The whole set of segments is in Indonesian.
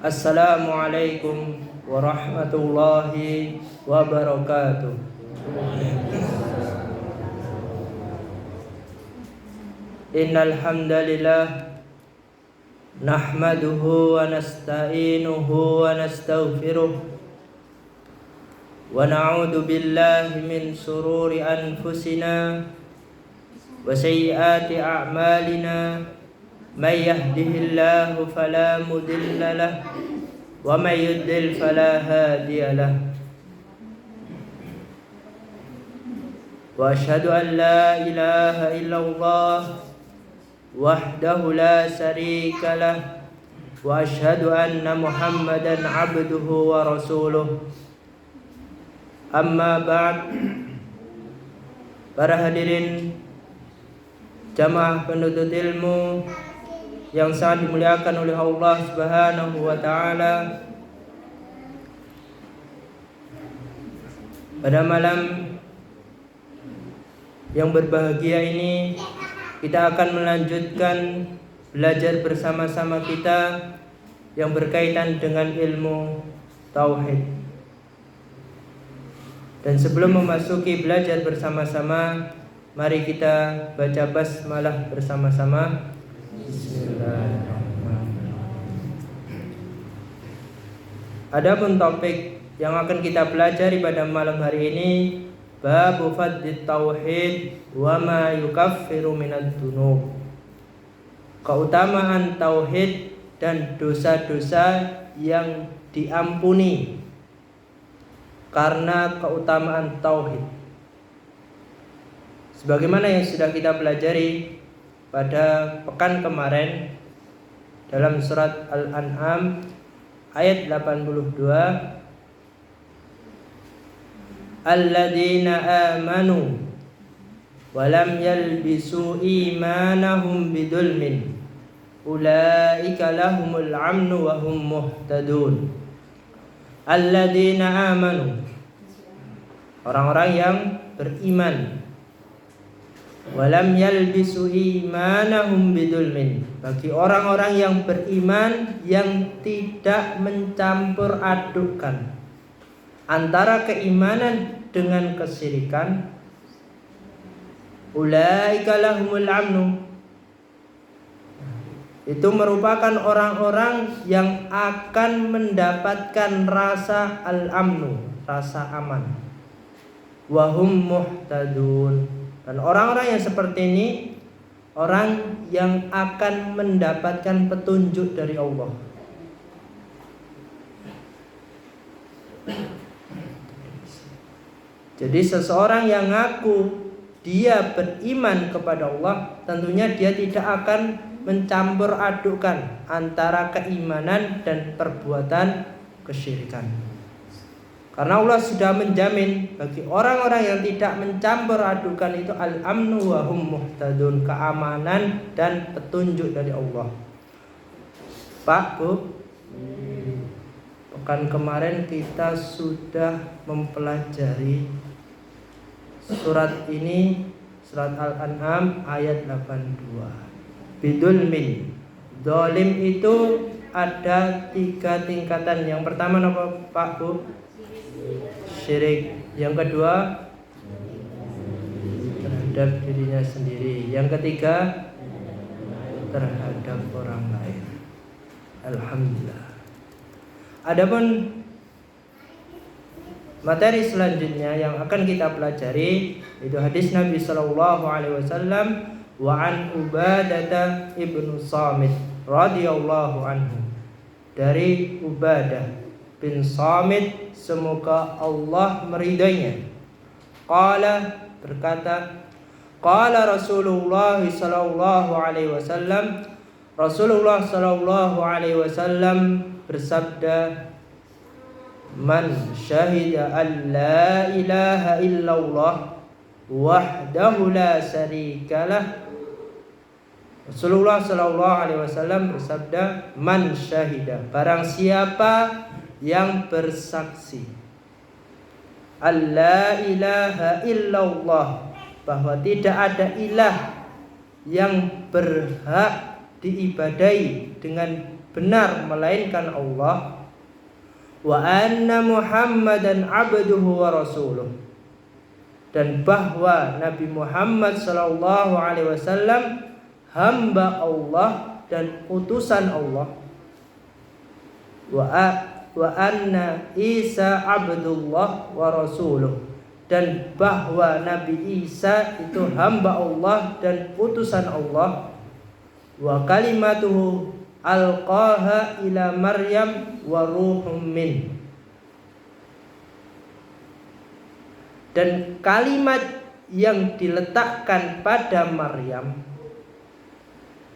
Assalamualaikum warahmatullahi wabarakatuh. Innal hamdalillah nahmaduhu wa nasta'inuhu wa nastaghfiruh wa na'udzu billahi min shururi anfusina wa sayyiati a'malina. May yahdihillahu fala mudilla lahu wa may yudlil fala hadiya lahu. Wa asyhadu an la ilaha illallah wahdahu la syarika lah wa asyhadu anna Muhammadan abduhu wa rasuluh. Amma ba'd. Para hadirin jamaah penuntut ilmu yang sangat dimuliakan oleh Allah Subhanahu wa taala, pada malam yang berbahagia ini kita akan melanjutkan belajar bersama-sama kita yang berkaitan dengan ilmu tauhid. Dan sebelum memasuki belajar bersama-sama, mari kita baca basmalah bersama-sama. Bismillahirrahmanirrahim. Adapun topik yang akan kita pelajari pada malam hari ini, Babu fadlit tauhid wa ma yukaffiru minad dunub. Keutamaan tauhid dan dosa-dosa yang diampuni karena keutamaan tauhid. Sebagaimana yang sudah kita pelajari pada pekan kemarin dalam surat Al-An'am ayat 82, alladzina amanu wa lam yalbisu imanahum bidzulmin ulaika lahumul amnu wa hum muhtadun. Alladzina amanu, orang-orang yang beriman, walam yalbisu imanahum bidzulmin, bagi orang-orang yang beriman yang tidak mencampur adukkan antara keimanan dengan kesyirikan. Ulaika lahumul amnu, itu merupakan orang-orang yang akan mendapatkan rasa al-amnu, rasa aman. Wahum muhtadun, dan orang-orang yang seperti ini orang yang akan mendapatkan petunjuk dari Allah. Jadi seseorang yang ngaku dia beriman kepada Allah, tentunya dia tidak akan mencampur adukkan antara keimanan dan perbuatan kesyirikan. Karena Allah sudah menjamin bagi orang-orang yang tidak mencampur adukan itu al-amnu wa hum muhtadun, keamanan dan petunjuk dari Allah. Pak, Bu, pekan kemarin kita sudah mempelajari surat ini, surat Al-An'am ayat 82. Bidulmin, dolim itu ada 3 tingkatan. Yang pertama apa, Pak, Bu? Syirik. Yang kedua, terhadap dirinya sendiri. Yang ketiga, terhadap orang lain. Alhamdulillah. Adapun materi selanjutnya yang akan kita pelajari itu hadis Nabi sallallahu alaihi wasallam, wa an Ubadah ibnu Samit radhiyallahu anhu, dari Ubadah bin Samit, semoga Allah meridainya. Qala, berkata, qala Rasulullah sallallahu alaihi wasallam, Rasulullah sallallahu alaihi wasallam bersabda, man syahida an la ilaha illallah wahdahu la syarikalah. Rasulullah sallallahu alaihi wasallam bersabda, man syahida, barang siapa yang bersaksi alla ilaha illallah, bahwa tidak ada ilah yang berhak diibadai dengan benar melainkan Allah, wa anna Muhammadan abduhu wa rasuluh, dan bahwa Nabi Muhammad sallallahu alaihi wasallam hamba Allah dan utusan Allah, wa anna Isa abdullah wa rasuluh, dan bahwa Nabi Isa itu hamba Allah dan utusan Allah, wa kalimatuhu alqaha ila Maryam wa ruhum min, dan kalimat yang diletakkan pada Maryam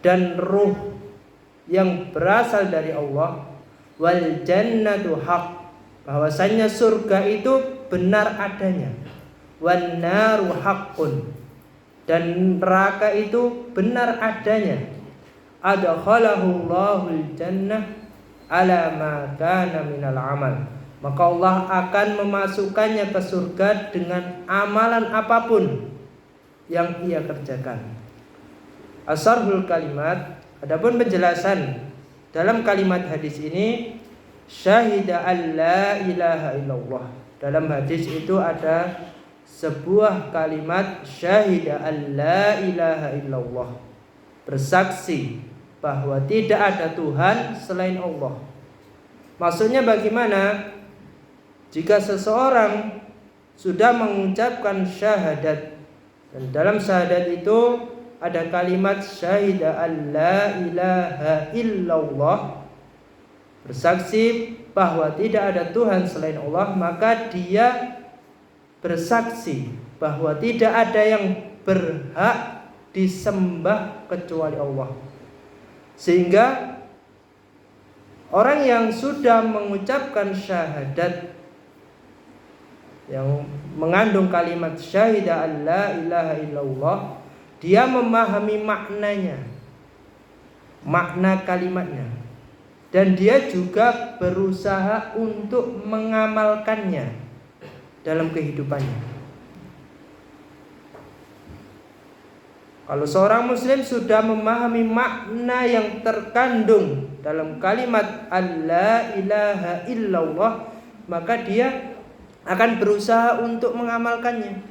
dan ruh yang berasal dari Allah, wal jannatu haq, bahwasanya surga itu benar adanya, wan naru haqqun, dan neraka itu benar adanya, adkhalahu Allahul jannah ala ma kana minal amal, maka Allah akan memasukkannya ke surga dengan amalan apapun yang ia kerjakan. Asarhul kalimat, adapun penjelasan dalam kalimat hadis ini, syahida an la ilaha illallah. Dalam hadis itu ada sebuah kalimat syahida an la ilaha illallah, bersaksi bahwa tidak ada Tuhan selain Allah. Maksudnya bagaimana? Jika seseorang sudah mengucapkan syahadat, dan dalam syahadat itu ada kalimat syahida an la ilaha illallah, bersaksi bahwa tidak ada Tuhan selain Allah, maka dia bersaksi bahwa tidak ada yang berhak disembah kecuali Allah. Sehingga orang yang sudah mengucapkan syahadat, yang mengandung kalimat syahida an la ilaha illallah, dia memahami maknanya, makna kalimatnya, dan dia juga berusaha untuk mengamalkannya dalam kehidupannya. Kalau seorang muslim sudah memahami makna yang terkandung dalam kalimat la ilaha illallah, maka dia akan berusaha untuk mengamalkannya.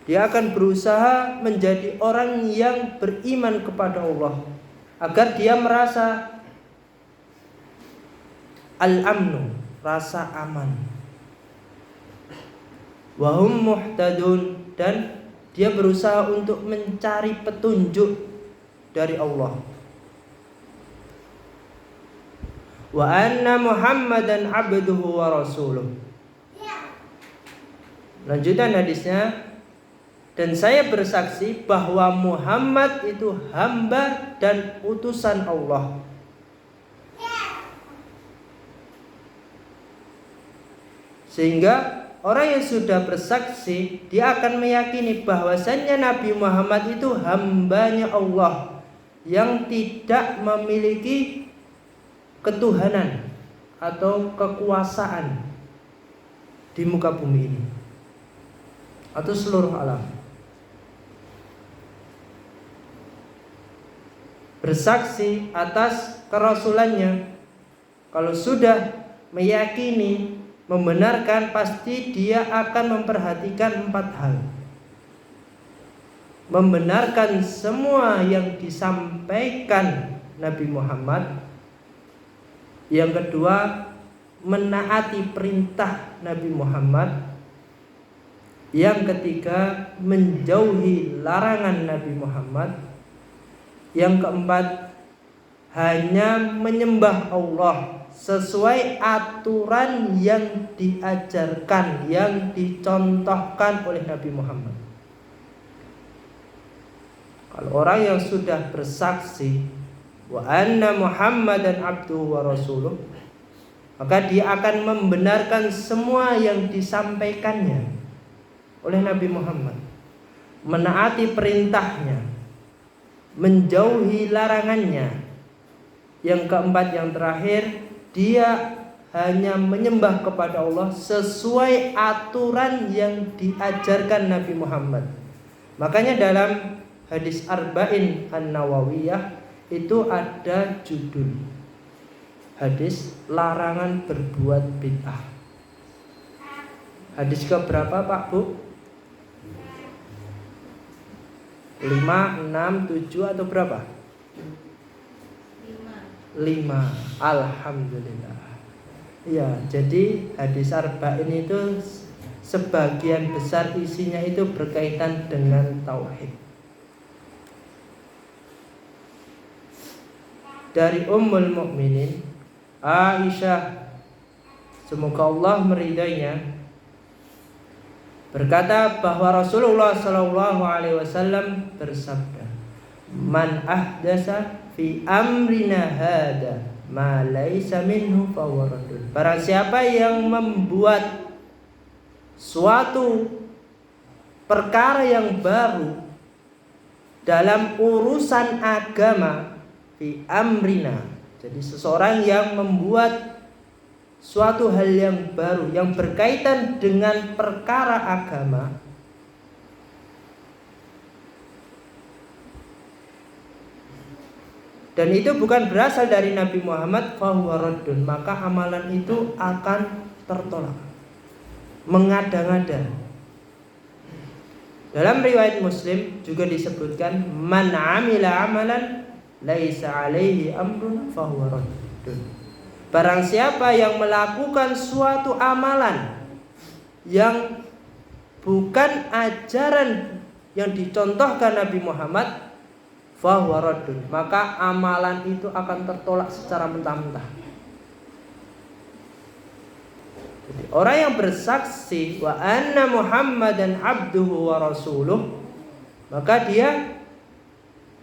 Dia akan berusaha menjadi orang yang beriman kepada Allah, agar dia merasa al-amnu, rasa aman, wahum muhtadun, dan dia berusaha untuk mencari petunjuk dari Allah. Wa anna Muhammadan abduhu wa rasuluh. Lanjutan hadisnya, dan saya bersaksi bahwa Muhammad itu hamba dan utusan Allah. Sehingga orang yang sudah bersaksi, dia akan meyakini bahwasannya Nabi Muhammad itu hambanya Allah yang tidak memiliki ketuhanan atau kekuasaan di muka bumi ini atau seluruh alam. Bersaksi atas kerasulannya, kalau sudah meyakini, membenarkan, pasti dia akan memperhatikan 4 hal. Membenarkan semua yang disampaikan Nabi Muhammad. Yang kedua, menaati perintah Nabi Muhammad. Yang ketiga, menjauhi larangan Nabi Muhammad. Yang keempat, hanya menyembah Allah sesuai aturan yang diajarkan, yang dicontohkan oleh Nabi Muhammad. Kalau orang yang sudah bersaksi wa anna Muhammadan abduhu wa rasuluh, maka dia akan membenarkan semua yang disampaikannya oleh Nabi Muhammad, menaati perintahnya, menjauhi larangannya. Yang keempat, yang terakhir, dia hanya menyembah kepada Allah sesuai aturan yang diajarkan Nabi Muhammad. Makanya dalam hadis Arba'in An-Nawawiyah itu ada judul hadis larangan berbuat bid'ah. Hadis ke berapa Pak Bu? 5, 6, 7 atau berapa? 5. Alhamdulillah. Ya, jadi hadis arba'in itu sebagian besar isinya itu berkaitan dengan tauhid. Dari Ummul Mukminin Aisyah, semoga Allah meridainya, berkata bahwa Rasulullah SAW bersabda, "Man ahdasa fi amrina hada ma laisa minhu fahuwa raddun." Barang siapa yang membuat suatu perkara yang baru dalam urusan agama, fi amrina, jadi seseorang yang membuat suatu hal yang baru yang berkaitan dengan perkara agama, dan itu bukan berasal dari Nabi Muhammad, fahuwa raddun, maka amalan itu akan tertolak, mengada-ngada. Dalam riwayat Muslim juga disebutkan, man amila amalan laisa alaihi amrun fahuwa raddun. Barang siapa yang melakukan suatu amalan yang bukan ajaran yang dicontohkan Nabi Muhammad, fahuwa raddun, maka amalan itu akan tertolak secara mentah-mentah. Jadi orang yang bersaksi wa anna Muhammadan abduhu wa rasuluh, maka dia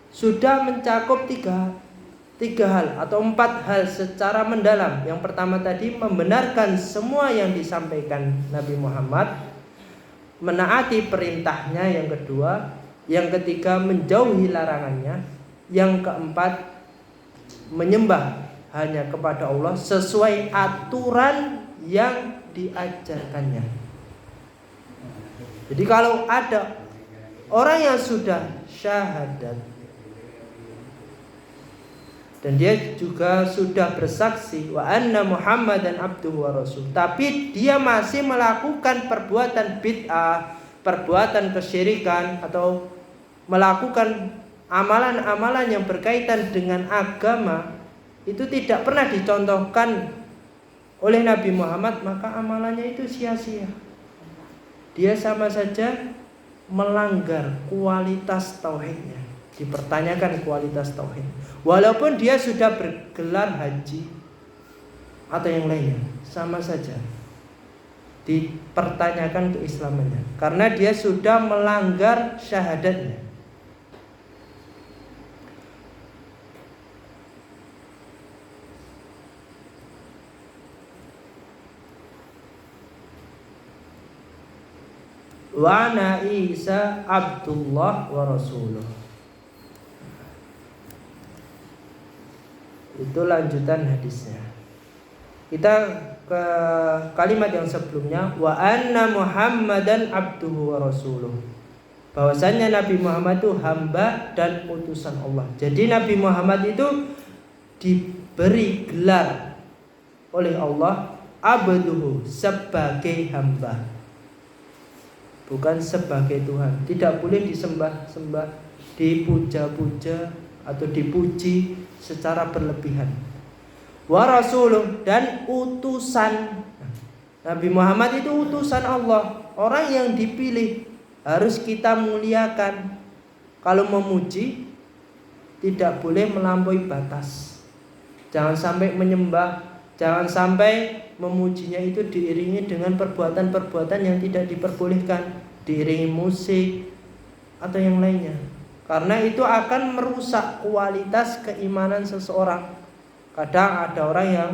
sudah mencakup tiga hal atau 4 hal secara mendalam. Yang pertama tadi membenarkan semua yang disampaikan Nabi Muhammad, menaati perintahnya. Yang kedua, yang ketiga menjauhi larangannya. Yang keempat menyembah hanya kepada Allah sesuai aturan yang diajarkannya. Jadi kalau ada orang yang sudah syahadat dan dia juga sudah bersaksi wa anna Muhammadan abduhu wa rasul, tapi dia masih melakukan perbuatan bid'ah, perbuatan kesyirikan, atau melakukan amalan-amalan yang berkaitan dengan agama, itu tidak pernah dicontohkan oleh Nabi Muhammad, maka amalannya itu sia-sia. Dia sama saja melanggar kualitas tauhidnya. Dipertanyakan kualitas tauhid, walaupun dia sudah bergelar haji atau yang lainnya, sama saja dipertanyakan keislamannya, karena dia sudah melanggar syahadatnya. Wa ana Isa Abdullah wa rasuluh. Itu lanjutan hadisnya. Kita ke kalimat yang sebelumnya, wa anna Muhammadan abduhu wa rasuluh. Bahwasanya Nabi Muhammad itu hamba dan utusan Allah. Jadi Nabi Muhammad itu diberi gelar oleh Allah abduhu, sebagai hamba, bukan sebagai Tuhan. Tidak boleh disembah-sembah, dipuja-puja atau dipuji secara berlebihan. Wa rasuluh, dan utusan. Nabi Muhammad itu utusan Allah, orang yang dipilih, harus kita muliakan. Kalau memuji tidak boleh melampaui batas. Jangan sampai menyembah, jangan sampai memujinya itu diiringi dengan perbuatan-perbuatan yang tidak diperbolehkan, diiringi musik atau yang lainnya. Karena itu akan merusak kualitas keimanan seseorang. Kadang ada orang yang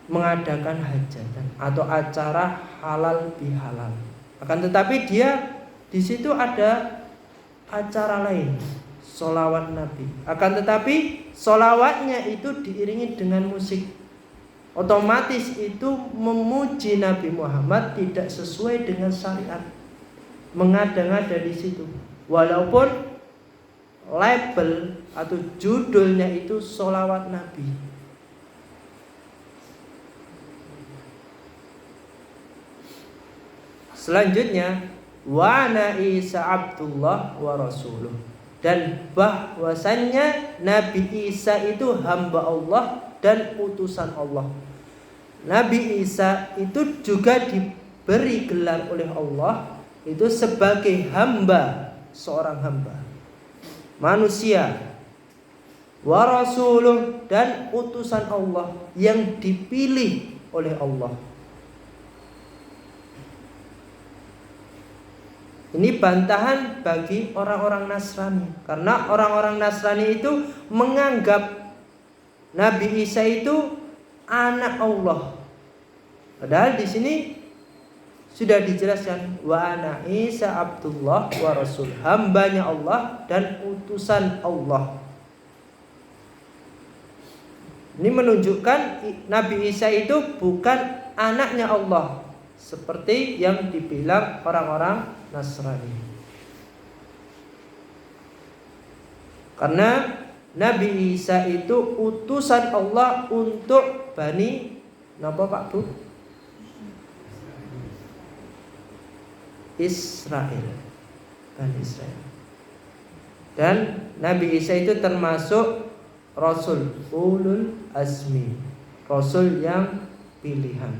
mengadakan hajatan atau acara halal bihalal, akan tetapi dia di situ ada acara lain, sholawat Nabi. Akan tetapi sholawatnya itu diiringi dengan musik. Otomatis itu memuji Nabi Muhammad tidak sesuai dengan syariat, mengada-ngada di situ. Walaupun label atau judulnya itu sholawat Nabi. Selanjutnya, wa ana Isa Abdullah wa rasuluh, dan bahwasannya Nabi Isa itu hamba Allah dan utusan Allah. Nabi Isa itu juga diberi gelar oleh Allah itu sebagai hamba, seorang hamba manusia, wa rasuluh, dan utusan Allah yang dipilih oleh Allah. Ini bantahan bagi orang-orang Nasrani, karena orang-orang Nasrani itu menganggap Nabi Isa itu anak Allah. Padahal di sini sudah dijelaskan wa ana Isa Abdullah wa rasul, hambanya Allah dan utusan Allah. Ini menunjukkan Nabi Isa itu bukan anaknya Allah seperti yang dibilang orang-orang Nasrani. Karena Nabi Isa itu utusan Allah untuk Bani napa Pak Bu? Israel, Bani Israel. Dan Nabi Isa itu termasuk Rasul ulul azmi, Rasul yang pilihan.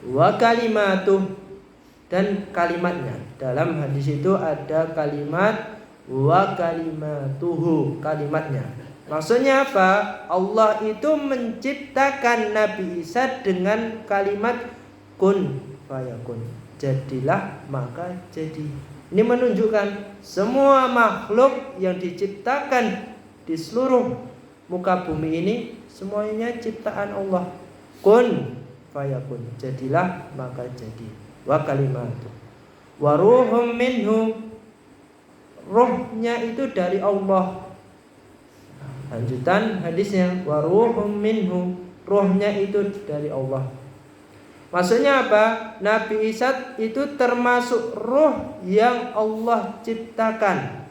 Wa kalimatuh, dan kalimatnya. Dalam hadis itu ada kalimat wa kalimatuhu, kalimatnya. Maksudnya apa? Allah itu menciptakan Nabi Isa dengan kalimat kun fayakun, jadilah maka jadi. Ini menunjukkan semua makhluk yang diciptakan di seluruh muka bumi ini semuanya ciptaan Allah. Kun fayakun, jadilah maka jadi. Wa kalimatu wa ruhum minhu, ruhnya itu dari Allah. Lanjutan hadisnya wa ruhum minhu, ruhnya itu dari Allah. Maksudnya apa? Nabi Isa itu termasuk ruh yang Allah ciptakan.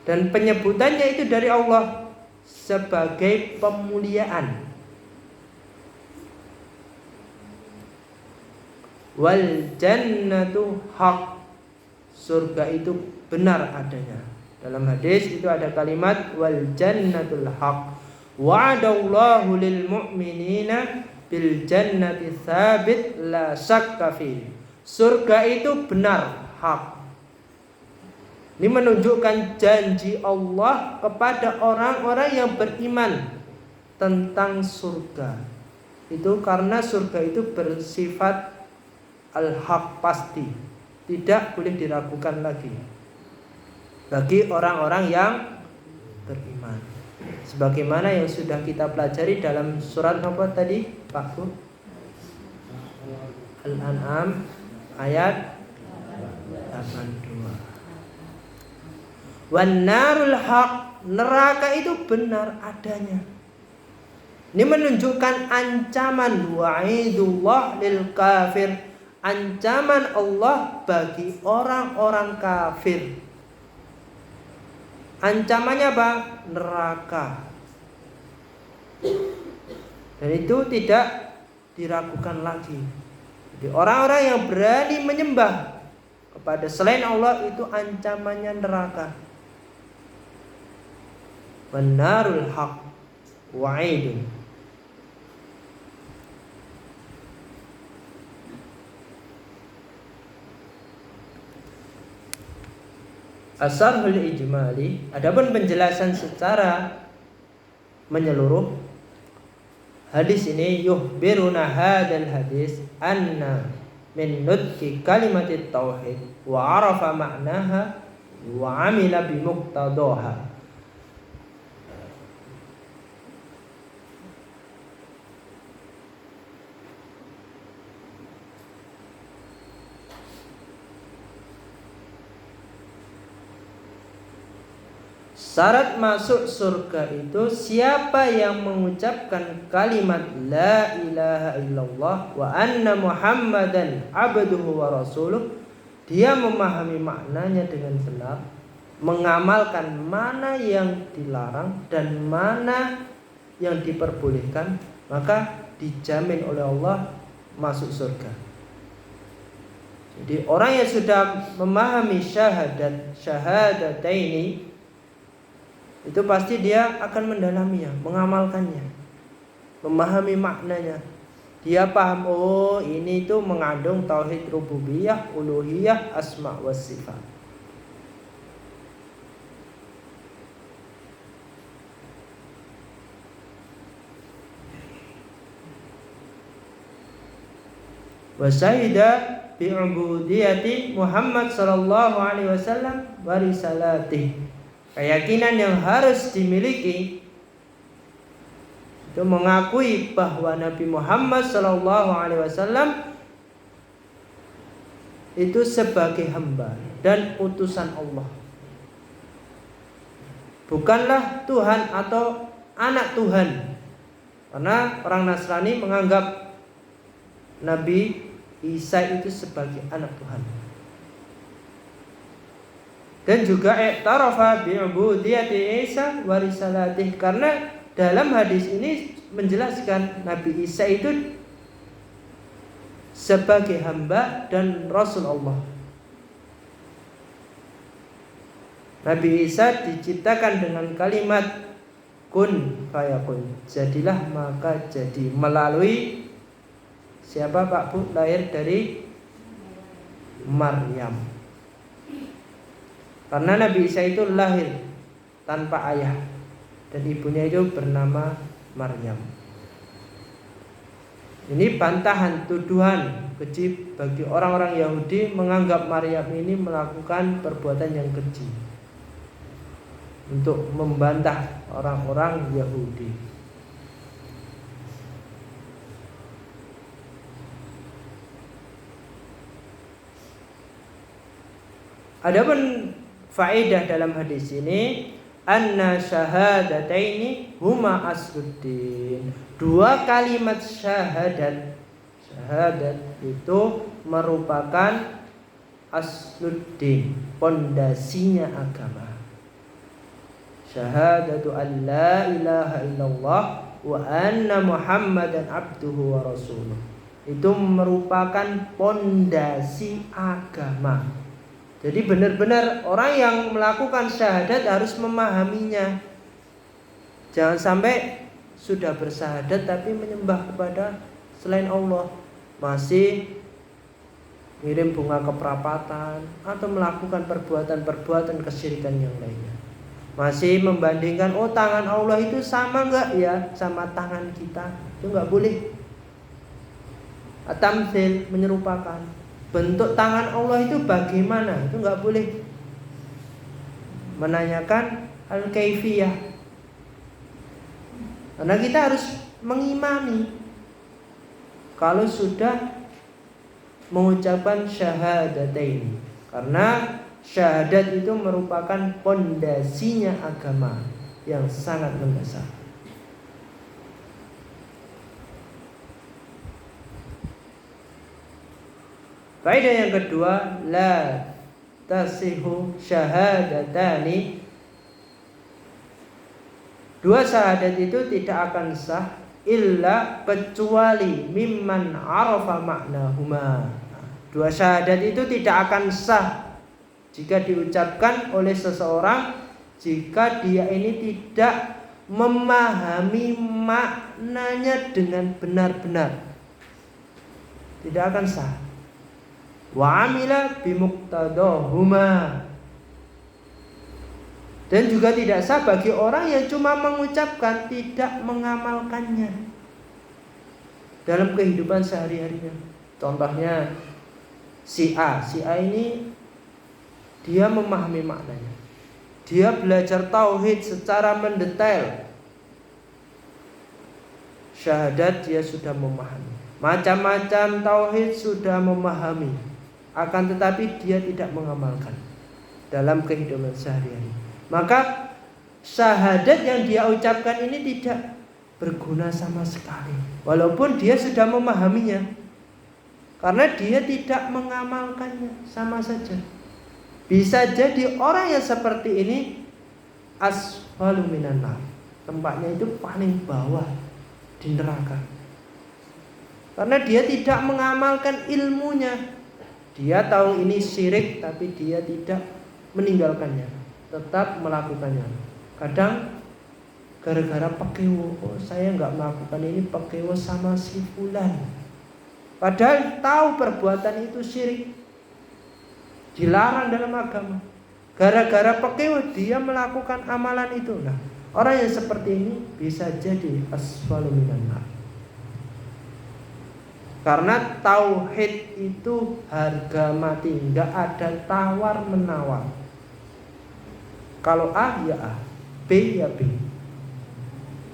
Dan penyebutannya itu dari Allah sebagai pemuliaan. Wal jannatu haq, surga itu benar adanya. Dalam hadis itu ada kalimat wal jannatul haq. Wa'adallahu lil mu'minina bil jannati tsabit la syakka fi. Surga itu benar, hak. Ini menunjukkan janji Allah kepada orang-orang yang beriman tentang surga. Itu karena surga itu bersifat al-haq, pasti, tidak boleh diragukan lagi bagi orang-orang yang beriman. Sebagaimana yang sudah kita pelajari dalam surat apa tadi Pak Bu? Al-An'am ayat 82. Wan narul haq, neraka itu benar adanya. Ini menunjukkan ancaman wa'idullah lil kafir, ancaman Allah bagi orang-orang kafir. Ancamannya apa? Neraka. Dan itu tidak diragukan lagi. Jadi orang-orang yang berani menyembah kepada selain Allah itu ancamannya neraka. Benarul haq wa'idun. Asarhul ijmali, adapun penjelasan secara menyeluruh hadis ini, yuhbiruna hadal hadis anna min nutqi kalimatit tauhid wa arafa ma'naha wa amila bimuqtadaha. Syarat masuk surga itu siapa yang mengucapkan kalimat la ilaha illallah wa anna muhammadan abduhu wa rasuluh, dia memahami maknanya dengan benar, mengamalkan mana yang dilarang dan mana yang diperbolehkan, maka dijamin oleh Allah masuk surga. Jadi orang yang sudah memahami syahadataini itu pasti dia akan mendalaminya, mengamalkannya, memahami maknanya. Dia paham, oh ini itu mengandung tauhid rububiyah, uluhiyah, asma wa sifat. Wa syahida bi'ubudiyati Muhammad sallallahu alaihi wasallam wa risalatih. Keyakinan yang harus dimiliki itu mengakui bahwa Nabi Muhammad sallallahu alaihi wasallam itu sebagai hamba dan utusan Allah. Bukanlah Tuhan atau anak Tuhan. Karena orang Nasrani menganggap Nabi Isa itu sebagai anak Tuhan. Dan juga i'tarafa bi'ubudiyati Isa wa risalatih, karena dalam hadis ini menjelaskan Nabi Isa itu sebagai hamba dan Rasul Allah. Nabi Isa diciptakan dengan kalimat kun fayakun, jadilah maka jadi, melalui siapa Pak Bu? Lahir dari Maryam. Karena Nabi Isa itu lahir tanpa ayah dan ibunya itu bernama Maryam. Ini bantahan, tuduhan keji bagi orang-orang Yahudi menganggap Maryam ini melakukan perbuatan yang keji, untuk membantah orang-orang Yahudi. Adapun faedah dalam hadis ini, anna syahadataini huma asluddin. Dua kalimat syahadat itu merupakan asluddin, pondasinya agama. Syahadatu an la ilaha illallah wa anna muhammadan abduhu wa rasuluh. Itu merupakan pondasi agama. Jadi benar-benar orang yang melakukan syahadat harus memahaminya. Jangan sampai sudah bersyahadat tapi menyembah kepada selain Allah, masih ngirim bunga ke perapatan atau melakukan perbuatan-perbuatan kesyirikan yang lainnya. Masih membandingkan, oh tangan Allah itu sama enggak ya sama tangan kita. Itu enggak boleh. Atamtsil, menyerupakan. Bentuk tangan Allah itu bagaimana? Itu enggak boleh. Menanyakan al-kaifiyah. Karena kita harus mengimani. Kalau sudah mengucapkan syahadatain, karena syahadat itu merupakan pondasinya agama yang sangat mendasar. Faedah yang kedua, la tasihu syahadatani. Dua syahadat itu tidak akan sah illa kecuali mimman arafa maknahuma. Dua syahadat itu tidak akan sah jika diucapkan oleh seseorang jika dia ini tidak memahami maknanya dengan benar-benar. Tidak akan sah. Wa amila bimuqtadahuma. Dan juga tidak sah bagi orang yang cuma mengucapkan, tidak mengamalkannya dalam kehidupan sehari-harinya. Contohnya si A ini dia memahami maknanya, dia belajar tauhid secara mendetail, syahadat dia sudah memahami, macam-macam tauhid sudah memahami, akan tetapi dia tidak mengamalkan dalam kehidupan sehari-hari. Maka syahadat yang dia ucapkan ini tidak berguna sama sekali, walaupun dia sudah memahaminya. Karena dia tidak mengamalkannya, sama saja. Bisa jadi orang yang seperti ini asfalu minan nar, tempatnya itu paling bawah di neraka. Karena dia tidak mengamalkan ilmunya. Dia tahu ini syirik, tapi dia tidak meninggalkannya, tetap melakukannya. Kadang gara-gara pekewo, oh saya nggak melakukan ini pekewo sama si fulan. Padahal tahu perbuatan itu syirik, dilarang dalam agama. Gara-gara pekewo dia melakukan amalan itu. Nah, orang yang seperti ini bisa jadi asfalu minan nar. Karena tauhid itu harga mati, nggak ada tawar menawar. Kalau A ya A, B ya B.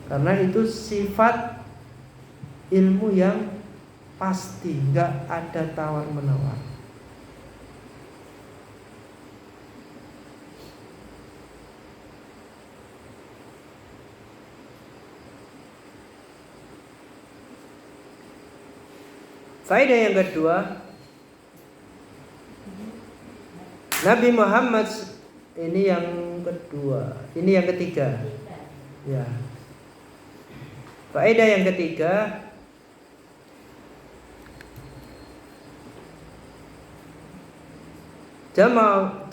Karena itu sifat ilmu yang pasti, nggak ada tawar menawar. Faedah yang kedua, Nabi Muhammad ini yang kedua, ini yang ketiga. Ya. Faedah yang ketiga,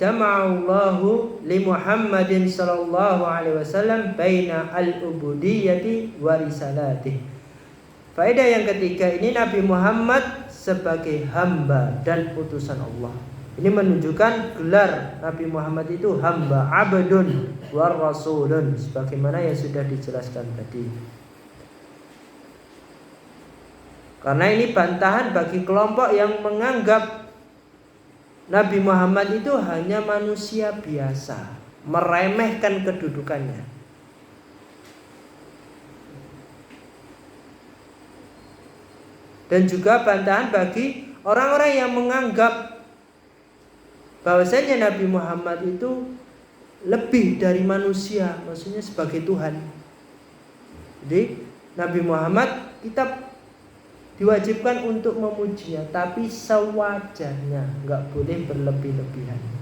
jama'allahu li Muhammadin sallallahu alaihi wasallam baina al-ubudiyyati wa risalatih. Faedah yang ketiga ini Nabi Muhammad sebagai hamba dan utusan Allah. Ini menunjukkan gelar Nabi Muhammad itu hamba, abdun war rasulun, sebagaimana yang sudah dijelaskan tadi. Karena ini bantahan bagi kelompok yang menganggap Nabi Muhammad itu hanya manusia biasa, meremehkan kedudukannya. Dan juga bantahan bagi orang-orang yang menganggap bahwasanya Nabi Muhammad itu lebih dari manusia, maksudnya sebagai Tuhan. Jadi Nabi Muhammad kita diwajibkan untuk memujinya, tapi sewajarnya, nggak boleh berlebih-lebihan.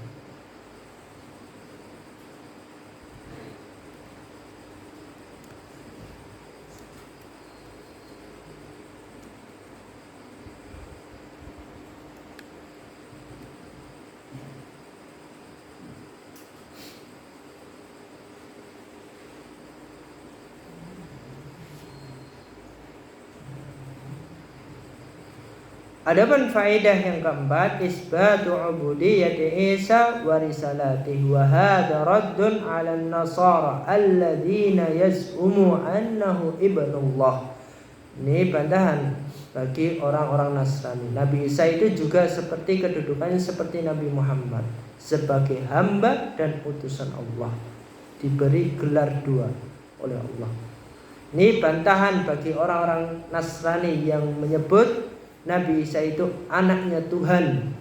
Adapun faedah yang keempat, isbatu ubudiyyati Isa wa risalatihi, wa hadha raddun 'ala an-nasara alladziina yaz'umu annahu ibnullah. Ini bantahan bagi orang-orang Nasrani. Nabi Isa itu juga seperti kedudukannya seperti Nabi Muhammad, sebagai hamba dan utusan Allah, diberi gelar dua oleh Allah. Ini bantahan bagi orang-orang Nasrani yang menyebut Nabi Isa itu anaknya Tuhan.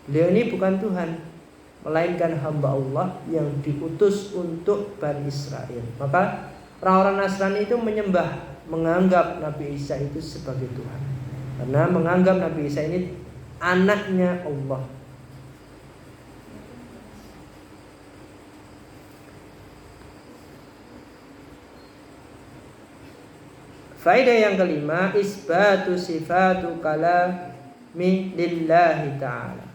Beliau ini bukan Tuhan, melainkan hamba Allah yang diutus untuk Bani Israel. Maka orang-orang Nasrani itu menganggap Nabi Isa itu sebagai Tuhan, karena menganggap Nabi Isa ini anaknya Allah. Faedah yang kelima, isbatu sifatu kalami lillahi ta'ala.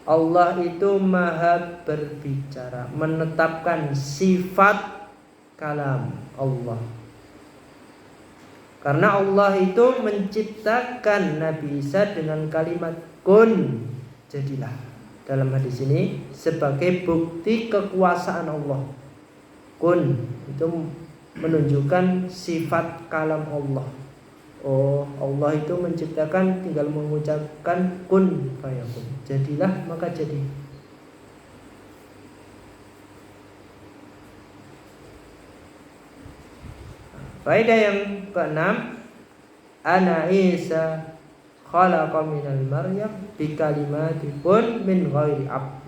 Allah itu maha berbicara, menetapkan sifat kalam Allah. Karena Allah itu menciptakan Nabi Isa dengan kalimat kun, jadilah. Dalam hadis ini sebagai bukti kekuasaan Allah. Kun itu menunjukkan sifat kalam Allah. Oh, Allah itu menciptakan, tinggal mengucapkan kun fayakun, jadilah maka jadi. Faedah yang keenam, ana Isa khalaqa minal Maryam bi kalimatipun min ghairi ab.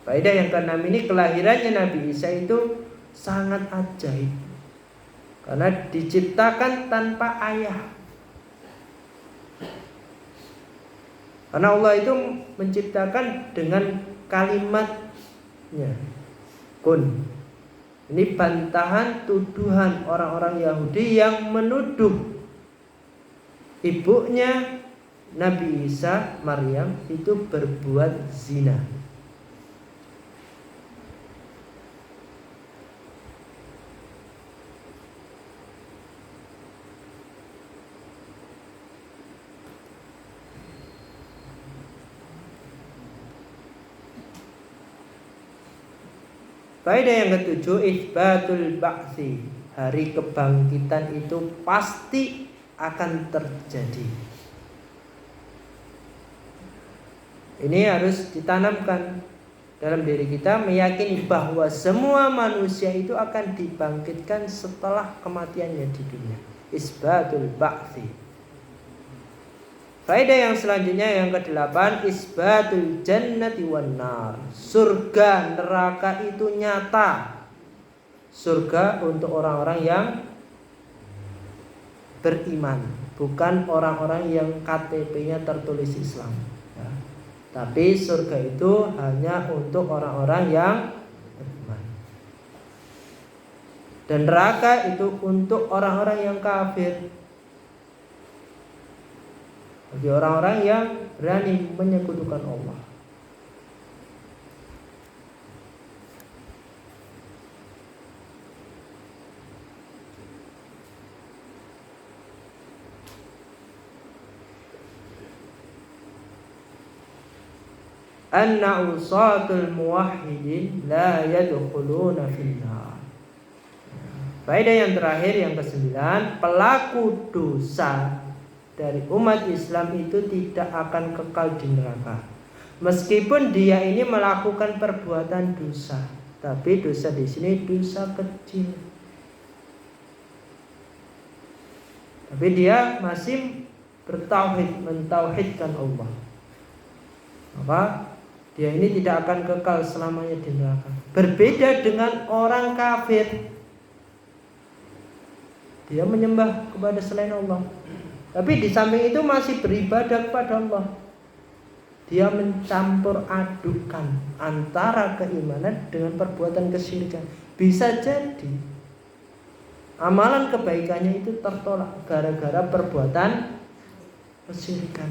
Faedah yang keenam ini, kelahirannya Nabi Isa itu sangat ajaib. Karena diciptakan tanpa ayah. Karena Allah itu menciptakan dengan kalimatnya, kun. Ini bantahan tuduhan orang-orang Yahudi yang menuduh ibunya Nabi Isa, Maryam, itu berbuat zina. Faedah yang ketujuh, isbatul ba'tsi. Hari kebangkitan itu pasti akan terjadi. Ini harus ditanamkan dalam diri kita, meyakini bahwa semua manusia itu akan dibangkitkan setelah kematiannya di dunia. Isbatul ba'tsi. Faedah yang selanjutnya yang ke-8, isbatul jannati wan nar. Surga neraka itu nyata. Surga untuk orang-orang yang beriman, bukan orang-orang yang KTP-nya tertulis Islam ya. Tapi surga itu hanya untuk orang-orang yang beriman. Dan neraka itu untuk orang-orang yang kafir, bagi orang-orang yang berani menyekutukan Allah. Anna usatul muwahhidin la yadkhuluna finnar. Faedah yang terakhir yang ke-9, pelaku dosa dari umat Islam itu tidak akan kekal di neraka. Meskipun dia ini melakukan perbuatan dosa, tapi dosa di sini dosa kecil. Tapi dia masih bertauhid, mentauhidkan Allah. Maka dia ini tidak akan kekal selamanya di neraka. Berbeda dengan orang kafir. Dia menyembah kepada selain Allah, tapi di samping itu masih beribadah kepada Allah. Dia mencampur adukan antara keimanan dengan perbuatan kesyirikan. Bisa jadi amalan kebaikannya itu tertolak gara-gara perbuatan kesyirikan.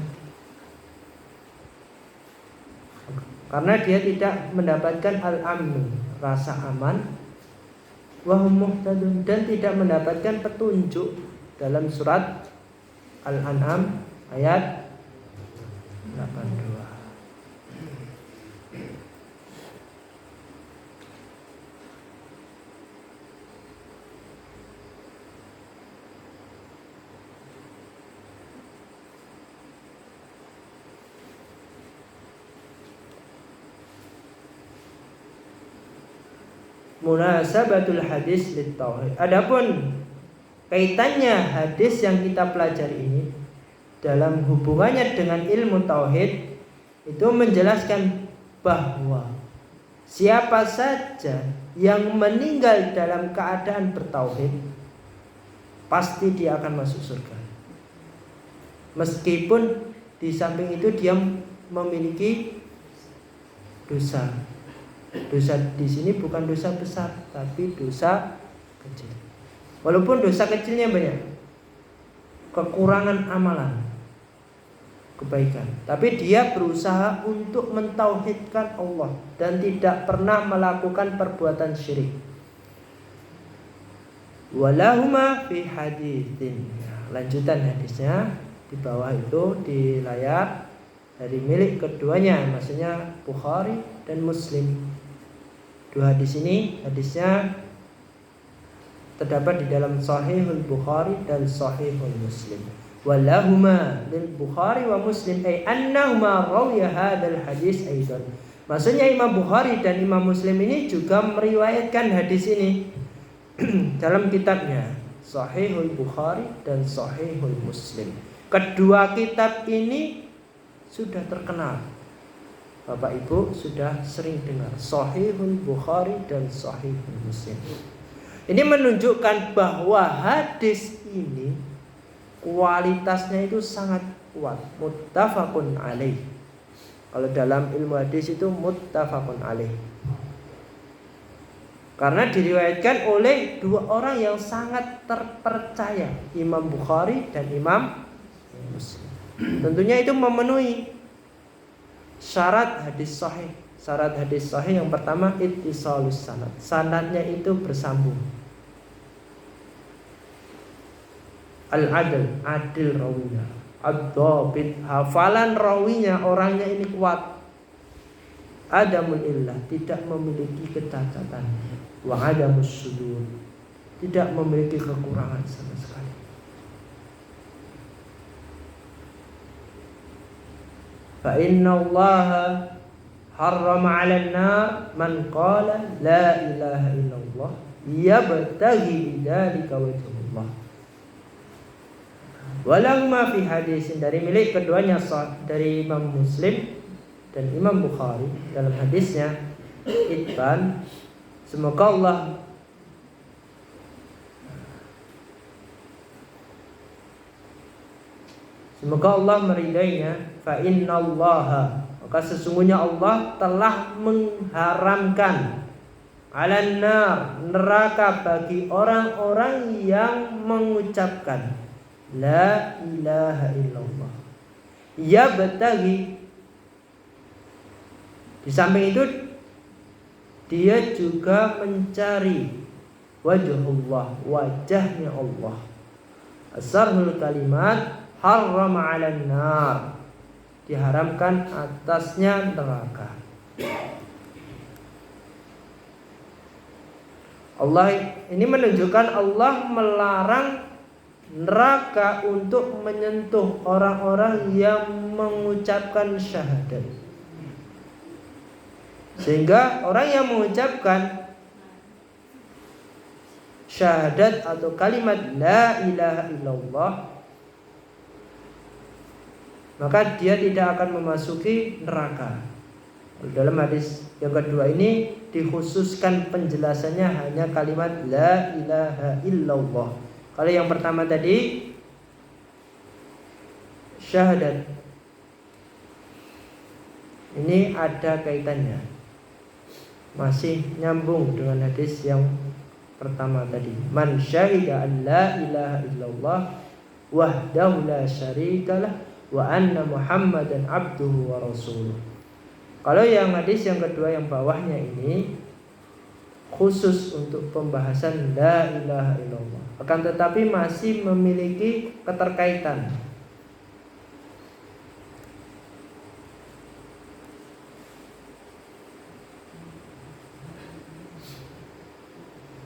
Karena dia tidak mendapatkan al-amn, rasa aman, wa hum muhtadun, dan tidak mendapatkan petunjuk dalam surat Al-An'am ayat 82. Munasabatul hadis lit tauhid. Adapun kaitannya hadis yang kita pelajari ini dalam hubungannya dengan ilmu tauhid, itu menjelaskan bahwa siapa saja yang meninggal dalam keadaan bertauhid, pasti dia akan masuk surga. Meskipun di samping itu dia memiliki dosa. Dosa di sini bukan dosa besar, tapi dosa kecil. Walaupun dosa kecilnya banyak, kekurangan amalan, kebaikan, tapi dia berusaha untuk mentauhidkan Allah dan tidak pernah melakukan perbuatan syirik. Walahuma fi haditsin. Lanjutan hadisnya di bawah itu di layar, dari milik keduanya, maksudnya Bukhari dan Muslim. Dua hadis ini, hadisnya terdapat di dalam Sahihul Bukhari dan Sahihul Muslim. Walahuma lil Bukhari wa Muslim ay annahuma rawiya hadzal hadis aidan. Maksudnya Imam Bukhari dan Imam Muslim ini juga meriwayatkan hadis ini dalam kitabnya Sahihul Bukhari dan Sahihul Muslim. Kedua kitab ini sudah terkenal. Bapak Ibu sudah sering dengar Sahihul Bukhari dan Sahihul Muslim. Ini menunjukkan bahwa hadis ini kualitasnya itu sangat kuat, muttafaqun alaih. Kalau dalam ilmu hadis itu muttafaqun alaih. Karena diriwayatkan oleh dua orang yang sangat terpercaya, Imam Bukhari dan Imam Muslim. Tentunya itu memenuhi syarat hadis sahih. Syarat hadis sahih yang pertama ittisalus sanad. Sanadnya itu bersambung. Al-adl, adil rawinya. Ad-dhabit, hafalan rawinya, orangnya ini kuat. Adamul illah, tidak memiliki kecacatan. Wa adamus sudur, tidak memiliki kekurangan sama sekali. Fa inna Allaha harrama 'alan nar man qala la ilaha illallah yabtaghi bidzalika wajhullah. Walau ma fi hadisin, dari milik keduanya dari Imam Muslim dan Imam Bukhari dalam hadisnya Itban, semoga Allah meridainya. Fa innallaha, maka sesungguhnya Allah telah mengharamkan 'alan nar, neraka, bagi orang-orang yang mengucapkan la ilaha illallah. Ya betagi, di samping itu dia juga mencari wajhullah, wajahnya Allah. Asarhul kalimat harrama 'alan nar, diharamkan atasnya neraka. Allah ini menunjukkan Allah melarang neraka untuk menyentuh orang-orang yang mengucapkan syahadat. Sehingga orang yang mengucapkan syahadat atau kalimat la ilaha illallah, maka dia tidak akan memasuki neraka. Dalam hadis yang kedua ini dikhususkan penjelasannya hanya kalimat la ilaha illallah. Kalau yang pertama tadi syahadat, ini ada kaitannya, masih nyambung dengan hadis yang pertama tadi. Man syahida an la ilaha illallah wahdahu la syarikalah wa anna Muhammadan abduhu wa rasuluh. Kalau yang hadis yang kedua yang bawahnya ini khusus untuk pembahasan la ilaha illallah, akan tetapi masih memiliki keterkaitan.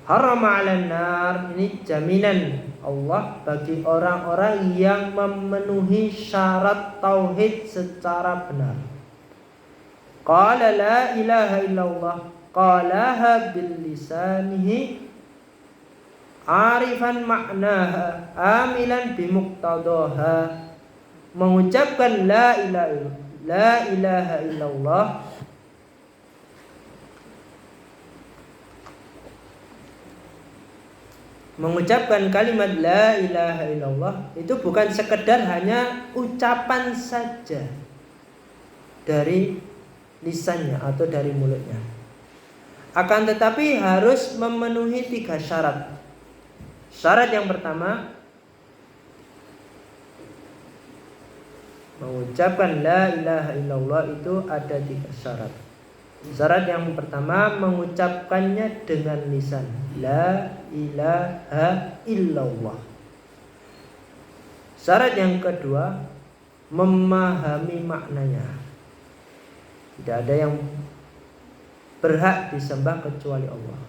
Haram 'alan nar, ini jaminan Allah bagi orang-orang yang memenuhi syarat tauhid secara benar. Qala la ilaha illallah, qalaha bil lisanihi arifan ma'naha amilan bimuqtadaha. Mengucapkan la ilaha illallah, mengucapkan kalimat la ilaha illallah itu bukan sekedar hanya ucapan saja dari lisannya atau dari mulutnya, akan tetapi harus memenuhi 3 syarat. Syarat yang pertama, mengucapkan la ilaha illallah itu ada 3 syarat. Syarat yang pertama, mengucapkannya dengan lisan, la ilaha illallah. Syarat yang kedua, memahami maknanya. Tidak ada yang berhak disembah kecuali Allah.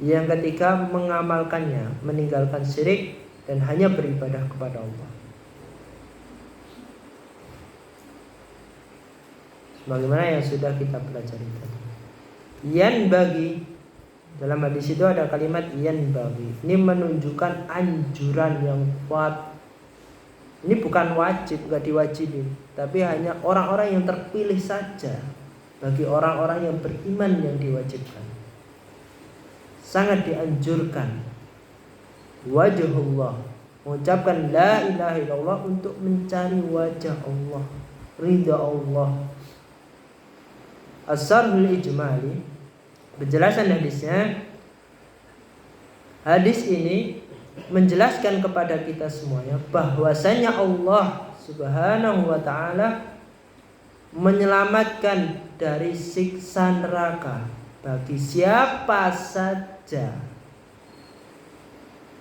Yang ketiga, mengamalkannya, meninggalkan syirik dan hanya beribadah kepada Allah. Sebagaimana yang sudah kita pelajari tadi. Yan bagi, dalam hadis itu ada kalimat yan bagi. Ini menunjukkan anjuran yang kuat. Ini bukan wajib, gak diwajibin, tapi hanya orang-orang yang terpilih saja. Bagi orang-orang yang beriman yang diwajibkan. sangat dianjurkan wajhullah, mengucapkan la ilaha illallah untuk mencari wajah Allah, ridha Allah. As-Sarhul Ijmali, penjelasan hadisnya. Hadis ini menjelaskan kepada kita semuanya bahwasanya Allah Subhanahu wa taala menyelamatkan dari siksa neraka bagi siapa saja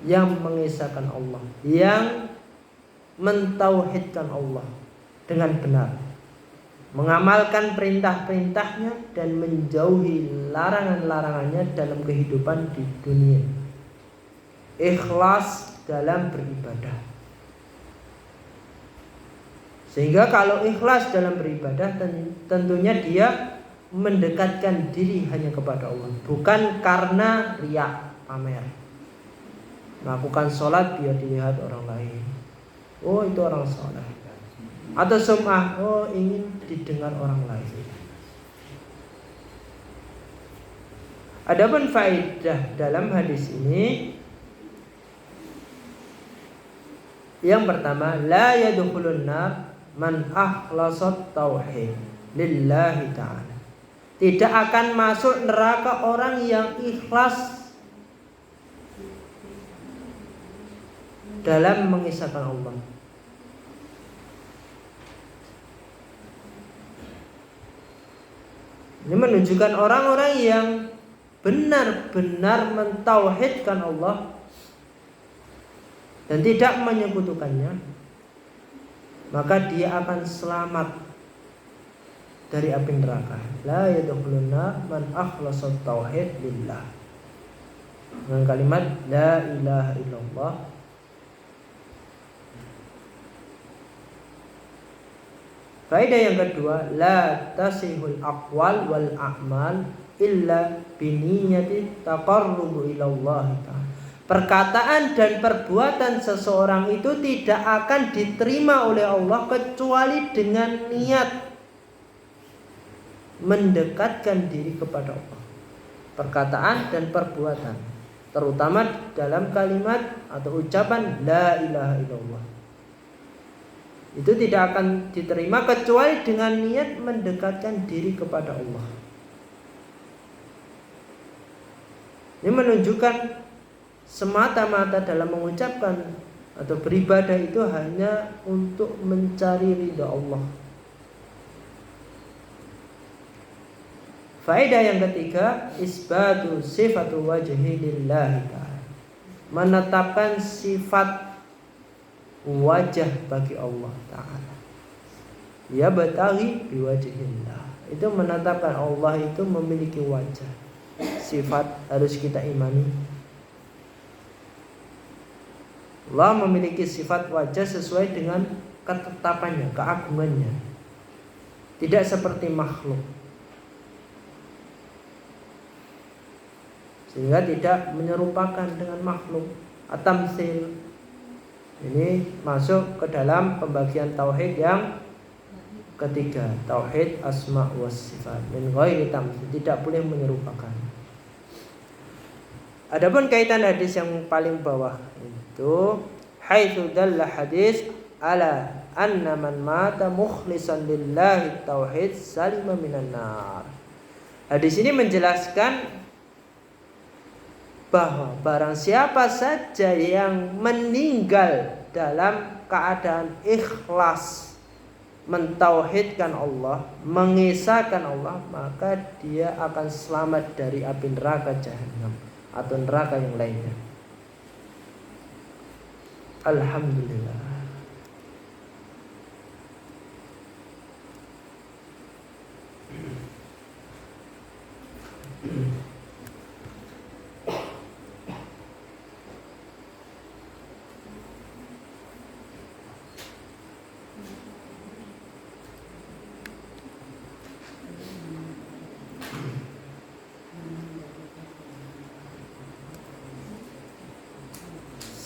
yang mengesahkan Allah, yang mentauhidkan Allah dengan benar, mengamalkan perintah-perintahnya dan menjauhi larangan-larangannya dalam kehidupan di dunia. Ikhlas dalam beribadah. Sehingga kalau ikhlas dalam beribadah, tentunya dia mendekatkan diri hanya kepada Allah, bukan karena riya, pamer. Melakukan sholat biar dilihat orang lain, oh itu orang sholat. Atau sum'ah, oh ingin didengar orang lain. Adapun faedah dalam hadis ini, yang pertama, la yadkhulun nar man akhlasat tauhid lillahi ta'ala. Tidak akan masuk neraka orang yang ikhlas dalam mengisahkan Allah. Ini menunjukkan orang-orang yang benar-benar mentauhidkan Allah dan tidak menyekutukannya, maka dia akan selamat dari api neraka. La yadkhulun nar man akhlasat tauhid lillah. Dengan kalimat la ilaha illallah. Faedah yang kedua, la tasihul aqwal wal a'mal illa biniyati taqarrubu ilallah ta'ala. Perkataan dan perbuatan seseorang itu tidak akan diterima oleh Allah kecuali dengan niat mendekatkan diri kepada Allah. Perkataan dan perbuatan, terutama dalam kalimat atau ucapan la ilaha illallah, itu tidak akan diterima kecuali dengan niat mendekatkan diri kepada Allah. Ini menunjukkan semata-mata dalam mengucapkan atau beribadah itu hanya untuk mencari ridha Allah. Faedah yang ketiga, isbatu sifatu wajhi lillahi ta'ala. Menetapkan sifat wajah bagi Allah Ta'ala. Ya bataghi biwajhillah. Itu menetapkan Allah itu memiliki wajah. Sifat harus kita imani. Allah memiliki sifat wajah sesuai dengan ketetapannya, keagungannya. Tidak seperti makhluk. Sehingga tidak menyerupakan dengan makhluk. At-tamtsil. Ini masuk ke dalam pembagian tauhid yang ketiga, tauhid asma wa sifat. Min ghairi tamtsil, tidak boleh menyerupakan. Adapun kaitan hadis yang paling bawah itu, haitsu dalla hadis ala anna man mata mukhlishan lillahi tauhid salima minan nar. Hadis ini menjelaskan bahwa barang siapa saja yang meninggal dalam keadaan ikhlas mentauhidkan Allah, mengesahkan Allah, maka dia akan selamat dari api neraka jahanam atau neraka yang lainnya. Alhamdulillah.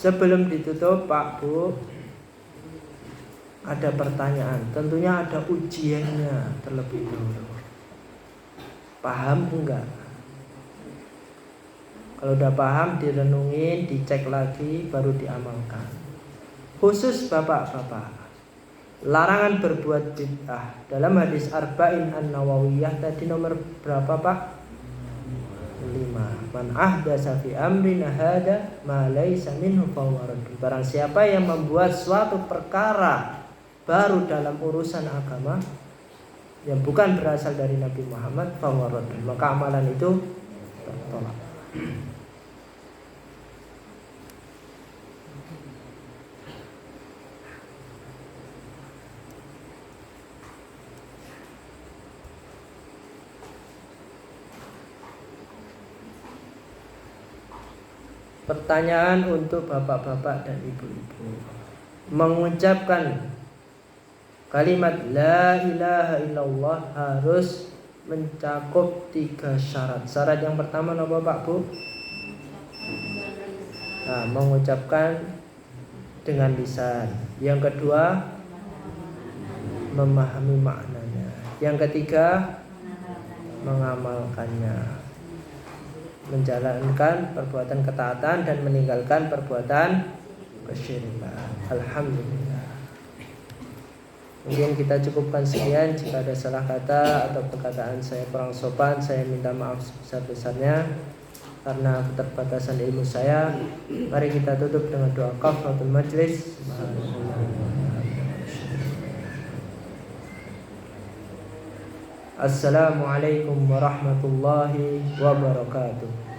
Sebelum ditutup Pak Bu, ada pertanyaan. Tentunya ada ujiannya terlebih dahulu. Paham enggak? Kalau udah paham, direnungin, dicek lagi, baru diamalkan. Khusus bapak-bapak, larangan berbuat bid'ah dalam hadis Arba'in An-Nawawiyah tadi nomor berapa Pak? 5. Man ahdasa fi amrina hada ma laisa minhu fahuwa raddun. Barang siapa yang membuat suatu perkara baru dalam urusan agama yang bukan berasal dari Nabi Muhammad, fahuwa raddun, maka amalan itu tertolak. Pertanyaan untuk bapak-bapak dan ibu-ibu. Mengucapkan kalimat la ilaha illallah harus mencakup 3 syarat. Syarat yang pertama apa Pak Bu? Nah, mengucapkan dengan lisan. Yang kedua, memahami maknanya. Yang ketiga, mengamalkannya. Menjalankan perbuatan ketaatan dan meninggalkan perbuatan kesyirikan. Alhamdulillah. Mungkin kita cukupkan sekian. Jika ada salah kata atau perkataan saya kurang sopan, saya minta maaf sebesar-besarnya karena keterbatasan ilmu saya. Mari kita tutup dengan doa kafaratul majlis. Assalamualaikum warahmatullahi wabarakatuh.